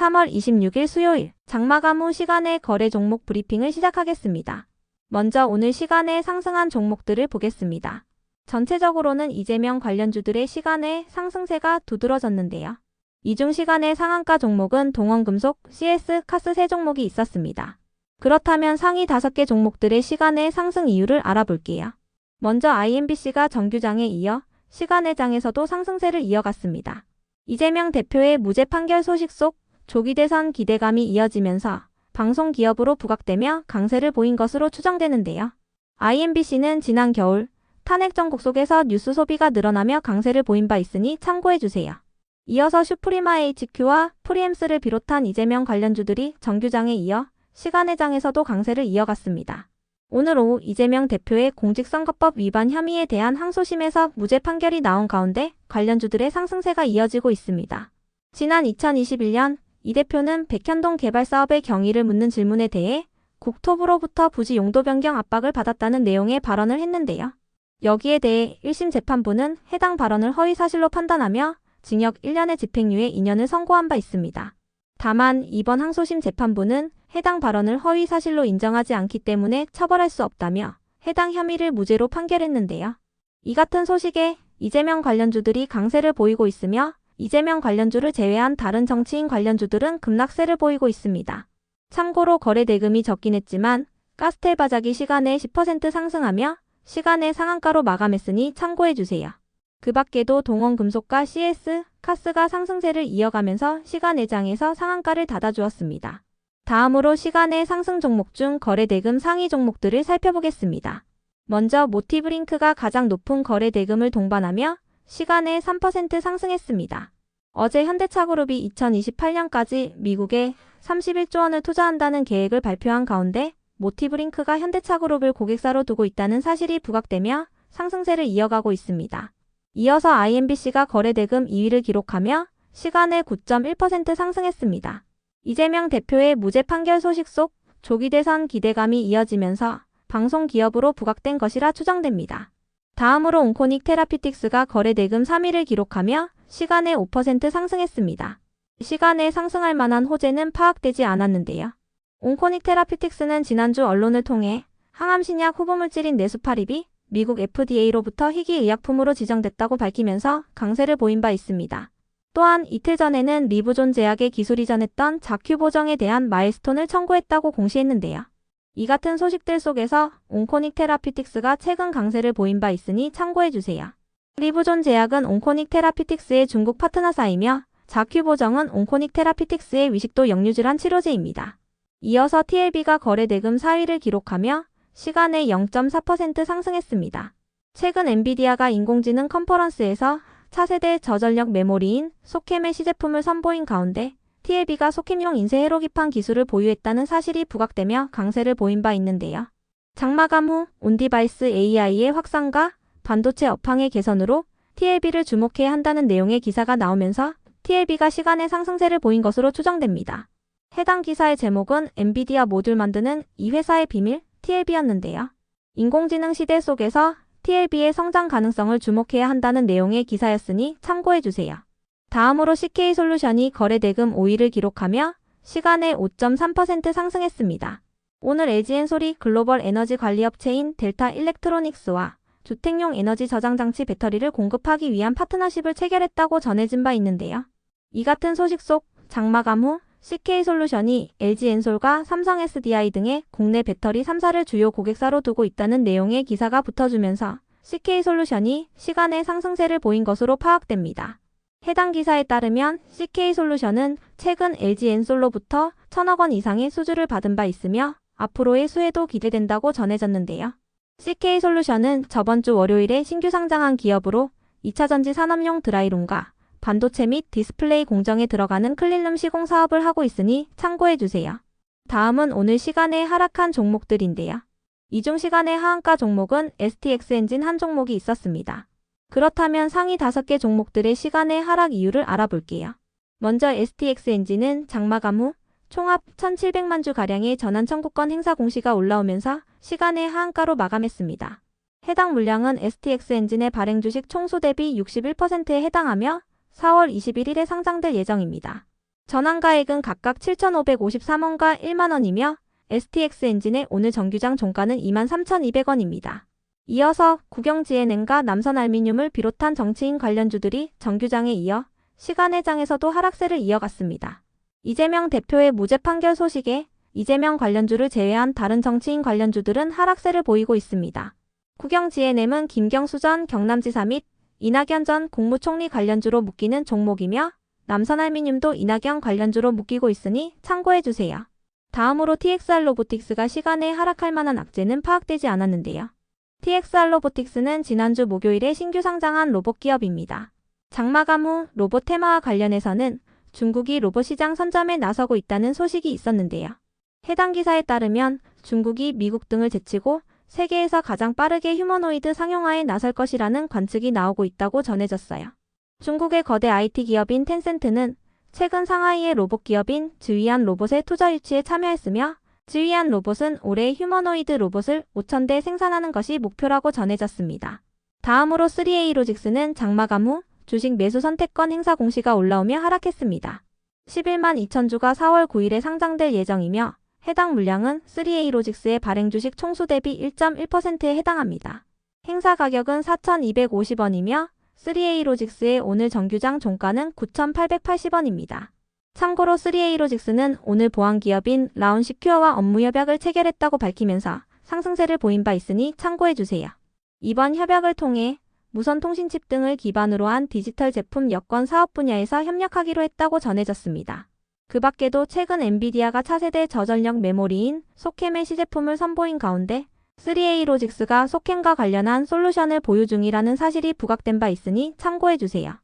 3월 26일 수요일 장마감 후 시간의 거래 종목 브리핑을 시작하겠습니다. 먼저 오늘 시간에 상승한 종목들을 보겠습니다. 전체적으로는 이재명 관련주들의 시간의 상승세가 두드러졌는데요. 이 중 시간의 상한가 종목은 동원금속, CS, 카스 3종목이 있었습니다. 그렇다면 상위 5개 종목들의 시간의 상승 이유를 알아볼게요. 먼저 IMBC가 정규장에 이어 시간의 장에서도 상승세를 이어갔습니다. 이재명 대표의 무죄 판결 소식 속 조기 대선 기대감이 이어지면서 방송기업으로 부각되며 강세를 보인 것으로 추정되는데요. IMBC는 지난 겨울 탄핵 정국 속에서 뉴스 소비가 늘어나며 강세를 보인 바 있으니 참고해주세요. 이어서 슈프리마 HQ와 프리엠스를 비롯한 이재명 관련주들이 정규장에 이어 시간의 장에서도 강세를 이어갔습니다. 오늘 오후 이재명 대표의 공직선거법 위반 혐의에 대한 항소심에서 무죄 판결이 나온 가운데 관련주들의 상승세가 이어지고 있습니다. 지난 2021년 이 대표는 백현동 개발 사업의 경위를 묻는 질문에 대해 국토부로부터 부지 용도 변경 압박을 받았다는 내용의 발언을 했는데요. 여기에 대해 1심 재판부는 해당 발언을 허위사실로 판단하며 징역 1년의 집행유예 2년을 선고한 바 있습니다. 다만 이번 항소심 재판부는 해당 발언을 허위사실로 인정하지 않기 때문에 처벌할 수 없다며 해당 혐의를 무죄로 판결했는데요. 이 같은 소식에 이재명 관련주들이 강세를 보이고 있으며 이재명 관련주를 제외한 다른 정치인 관련주들은 급락세를 보이고 있습니다. 참고로 거래 대금이 적긴 했지만 가스텔 바자기 시간에 10% 상승하며 시간의 상한가로 마감했으니 참고해주세요. 그 밖에도 동원금속과 CS, 카스가 상승세를 이어가면서 시간의 장에서 상한가를 닫아주었습니다. 다음으로 시간의 상승 종목 중 거래 대금 상위 종목들을 살펴보겠습니다. 먼저 모티브링크가 가장 높은 거래 대금을 동반하며 시간에 3% 상승했습니다. 어제 현대차그룹이 2028년까지 미국에 31조 원을 투자한다는 계획을 발표한 가운데 모티브링크가 현대차그룹을 고객사로 두고 있다는 사실이 부각되며 상승세를 이어가고 있습니다. 이어서 IMBC가 거래 대금 2위를 기록하며 시간에 9.1% 상승했습니다. 이재명 대표의 무죄 판결 소식 속 조기 대선 기대감이 이어지면서 방송기업으로 부각된 것이라 추정됩니다. 다음으로 온코닉 테라피틱스가 거래 대금 3위를 기록하며 시간에 5% 상승했습니다. 시간에 상승할 만한 호재는 파악되지 않았는데요. 온코닉 테라피틱스는 지난주 언론을 통해 항암신약 후보물질인 네수파립이 미국 FDA로부터 희귀의약품으로 지정됐다고 밝히면서 강세를 보인 바 있습니다. 또한 이틀 전에는 리브존 제약의 기술 이전했던 자큐 보정에 대한 마일스톤을 청구했다고 공시했는데요. 이 같은 소식들 속에서 온코닉 테라피틱스가 최근 강세를 보인 바 있으니 참고해주세요. 리브존 제약은 온코닉 테라피틱스의 중국 파트너사이며 자큐 보정은 온코닉 테라피틱스의 위식도 역류질환 치료제입니다. 이어서 TLB가 거래 대금 4위를 기록하며 시간에 0.4% 상승했습니다. 최근 엔비디아가 인공지능 컨퍼런스에서 차세대 저전력 메모리인 소캠의 시제품을 선보인 가운데 TLB가 소캠용 인쇄 회로기판 기술을 보유했다는 사실이 부각되며 강세를 보인 바 있는데요. 장마감 후 온디바이스 AI의 확산과 반도체 업황의 개선으로 TLB를 주목해야 한다는 내용의 기사가 나오면서 TLB가 시간의 상승세를 보인 것으로 추정됩니다. 해당 기사의 제목은 엔비디아 모듈 만드는 이 회사의 비밀 TLB였는데요. 인공지능 시대 속에서 TLB의 성장 가능성을 주목해야 한다는 내용의 기사였으니 참고해주세요. 다음으로 CK솔루션이 거래 대금 5위를 기록하며 시간에 5.3% 상승했습니다. 오늘 LG엔솔이 글로벌 에너지 관리업체인 델타 일렉트로닉스와 주택용 에너지 저장장치 배터리를 공급하기 위한 파트너십을 체결했다고 전해진 바 있는데요. 이 같은 소식 속 장마감 후 CK솔루션이 LG엔솔과 삼성 SDI 등의 국내 배터리 3사를 주요 고객사로 두고 있다는 내용의 기사가 붙어주면서 CK솔루션이 시간의 상승세를 보인 것으로 파악됩니다. 해당 기사에 따르면 CK솔루션은 최근 LG엔솔로부터 1,000억 원 이상의 수주를 받은 바 있으며 앞으로의 수혜도 기대된다고 전해졌는데요. CK솔루션은 저번 주 월요일에 신규 상장한 기업으로 2차전지 산업용 드라이룸과 반도체 및 디스플레이 공정에 들어가는 클린룸 시공 사업을 하고 있으니 참고해주세요. 다음은 오늘 시간에 하락한 종목들인데요. 이 중 시간의 하한가 종목은 STX 엔진 한 종목이 있었습니다. 그렇다면 상위 5개 종목들의 시간의 하락 이유를 알아볼게요. 먼저 STX 엔진은 장마감 후 총합 1,700만 주가량의 전환 청구권 행사 공시가 올라오면서 시간의 하한가로 마감했습니다. 해당 물량은 STX 엔진의 발행 주식 총수 대비 61%에 해당하며 4월 21일에 상장될 예정입니다. 전환가액은 각각 7,553원과 1만원이며 STX엔진의 오늘 정규장 종가는 23,200원입니다. 이어서 국영GNM과 남선알미늄을 비롯한 정치인 관련주들이 정규장에 이어 시간의 장에서도 하락세를 이어갔습니다. 이재명 대표의 무죄 판결 소식에 이재명 관련주를 제외한 다른 정치인 관련주들은 하락세를 보이고 있습니다. 국영GNM은 김경수 전 경남지사 및 이낙연 전 국무총리 관련주로 묶이는 종목이며 남선알미늄도 이낙연 관련주로 묶이고 있으니 참고해주세요. 다음으로 TXR로보틱스가 시간에 하락할 만한 악재는 파악되지 않았는데요. TXR로보틱스는 지난주 목요일에 신규 상장한 로봇 기업입니다. 장마감 후 로봇 테마와 관련해서는 중국이 로봇 시장 선점에 나서고 있다는 소식이 있었는데요. 해당 기사에 따르면 중국이 미국 등을 제치고 세계에서 가장 빠르게 휴머노이드 상용화에 나설 것이라는 관측이 나오고 있다고 전해졌어요. 중국의 거대 IT 기업인 텐센트는 최근 상하이의 로봇 기업인 즈위안 로봇의 투자 유치에 참여했으며 즈위안 로봇은 올해 휴머노이드 로봇을 5,000대 생산하는 것이 목표라고 전해졌습니다. 다음으로 3A로직스는 장마감 후 주식 매수 선택권 행사 공시가 올라오며 하락했습니다. 11만 2천 주가 4월 9일에 상장될 예정이며 해당 물량은 3A로직스의 발행 주식 총수 대비 1.1%에 해당합니다. 행사 가격은 4,250원이며 3A로직스의 오늘 정규장 종가는 9,880원입니다. 참고로 3A로직스는 오늘 보안기업인 라운시큐어와 업무 협약을 체결했다고 밝히면서 상승세를 보인 바 있으니 참고해주세요. 이번 협약을 통해 무선 통신칩 등을 기반으로 한 디지털 제품 여권 사업 분야에서 협력하기로 했다고 전해졌습니다. 그 밖에도 최근 엔비디아가 차세대 저전력 메모리인 소캠의 시제품을 선보인 가운데 3A로직스가 소캠과 관련한 솔루션을 보유 중이라는 사실이 부각된 바 있으니 참고해주세요.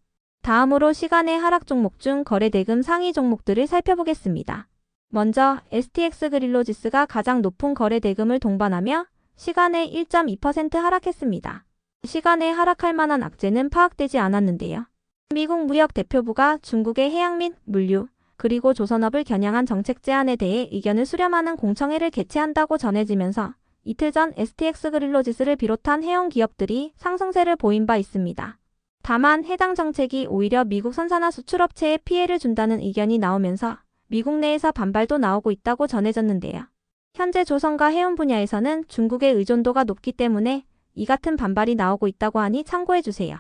다음으로 시간의 하락 종목 중 거래대금 상위 종목들을 살펴보겠습니다. 먼저 STX그릴로지스가 가장 높은 거래대금을 동반하며 시간에 1.2% 하락했습니다. 시간에 하락할 만한 악재는 파악되지 않았는데요. 미국 무역대표부가 중국의 해양 및 물류, 그리고 조선업을 겨냥한 정책 제안에 대해 의견을 수렴하는 공청회를 개최한다고 전해지면서 이틀 전 STX그릴로지스를 비롯한 해운 기업들이 상승세를 보인 바 있습니다. 다만 해당 정책이 오히려 미국 선산화 수출업체에 피해를 준다는 의견이 나오면서 미국 내에서 반발도 나오고 있다고 전해졌는데요. 현재 조선과 해운 분야에서는 중국의 의존도가 높기 때문에 이 같은 반발이 나오고 있다고 하니 참고해주세요.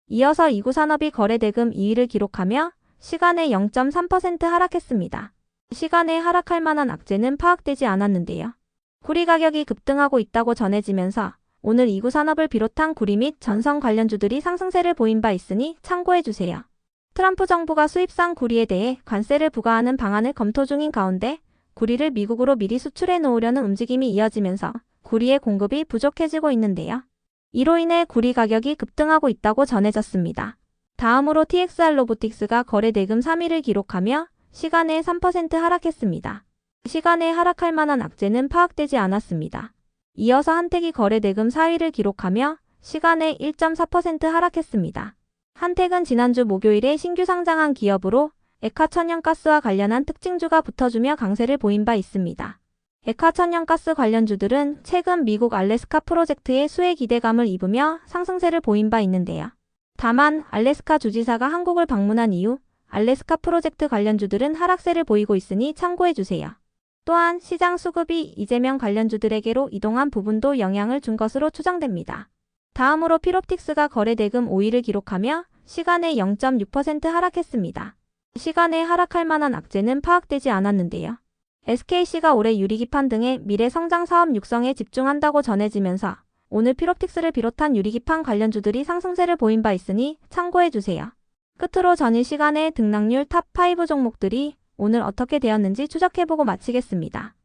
이어서 이구산업이 거래대금 2위를 기록하며 시간에 0.3% 하락했습니다. 시간에 하락할 만한 악재는 파악되지 않았는데요. 구리 가격이 급등하고 있다고 전해지면서 오늘 이구산업을 비롯한 구리 및 전선 관련주들이 상승세를 보인 바 있으니 참고해주세요. 트럼프 정부가 수입산 구리에 대해 관세를 부과하는 방안을 검토 중인 가운데 구리를 미국으로 미리 수출해 놓으려는 움직임이 이어지면서 구리의 공급이 부족해지고 있는데요. 이로 인해 구리 가격이 급등하고 있다고 전해졌습니다. 다음으로 TXR로보틱스가 거래대금 3위를 기록하며 시간에 3% 하락했습니다. 시간에 하락할 만한 악재는 파악되지 않았습니다. 이어서 한택이 거래대금 4위를 기록하며 시간에 1.4% 하락했습니다. 한택은 지난주 목요일에 신규 상장한 기업으로 액화천연가스와 관련한 특징주가 붙어주며 강세를 보인 바 있습니다. 액화천연가스 관련주들은 최근 미국 알래스카 프로젝트의 수혜 기대감을 입으며 상승세를 보인 바 있는데요. 다만 알래스카 주지사가 한국을 방문한 이후 알래스카 프로젝트 관련주들은 하락세를 보이고 있으니 참고해주세요. 또한 시장 수급이 이재명 관련주들에게로 이동한 부분도 영향을 준 것으로 추정됩니다. 다음으로 필옵틱스가 거래대금 5위를 기록하며 시간에 0.6% 하락했습니다. 시간에 하락할 만한 악재는 파악되지 않았는데요. SKC가 올해 유리기판 등의 미래 성장 사업 육성에 집중한다고 전해지면서 오늘 필옵틱스를 비롯한 유리기판 관련주들이 상승세를 보인 바 있으니 참고해주세요. 끝으로 전일 시간에 등락률 탑5 종목들이 오늘 어떻게 되었는지 추적해보고 마치겠습니다.